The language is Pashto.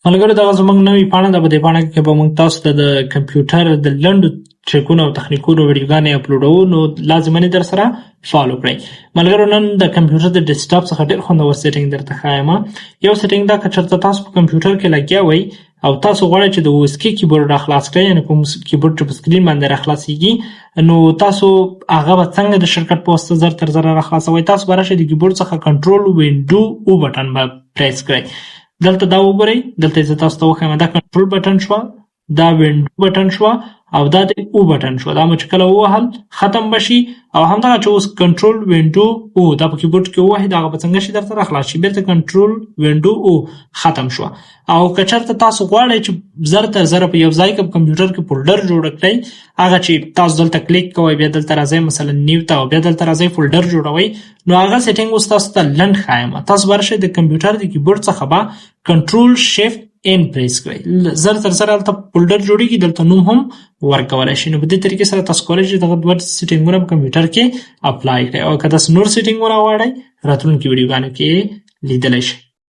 ملګرو دغه زموږ نوې پاڼه ده. په دې پاڼه کې به موږ تاسو ته د کمپیوټر د لنډو ټریکونو او تخنیکونو ویډیوګانې اپلوډوو، نو لازماً در سره فالو کړئ. ملګرو نن د کمپیوټر د ډیسکټاپ څخه ډېر خوندور سیټینګ درته ښایم. یو سیټینګ دا که چېرته تاسو په کمپیوټر کې لګیا وئ او تاسو غواړئ چې د اوسکي کیبورډ راخلاص کړئ، یعنې کوم کیبورډ چې په سکرین باندې راخلاصیږي، نو تاسو هغه به څنګه د شرکت په واسطه زر تر زره راخلاصوئ. تاسو به راشئ د کیبورډ څخه کنټرول وینډو او بټن به پریس کړئ. دلته دا وګورئ، دلته زه تاسو ته وښیم، دا کنټرول بټن شوه، دا وینډو بټن شوه او دا د او بټن شوه. دا مو چې کله ووهل ختم بشي، او همدغه چې اوس کنټرول وینډو او دا په کیبورډ کې ووهئ، دا هغه به څنګه شي درته راخلاص شي. بیرته کنټرول وینډو او ختم شوه. او که چېرته تاسو غواړئ چې زر تر زره په یو ځای کې په کمپیوټر کې فولډر جوړ کړئ، هغه چې تاسو دلته کلیک کوئ، بیا دلته راځئ مثلا نیو ته، او بیا دلته راځئ فولډر جوړوئ، نو هغه سیټینګ اوس تاسو ته لنډ ښایم. تاسو به راشئ د کمپیوټر د کیبورډ څخه به کنټرول شیفټ ان پریس کړئ، زر تر زره هلته فولډر جوړیږي، دلته نوم هم ورکولی شئ. نو په دې طریقې سره تاسو کولی شئ دغه دوه سیټینګونه په کمپیوټر کې اپلای کړئ، او که تاسو نور سیټینګونه غواړئ راتلونکي ویډیوګانو کې لیدلی شئ.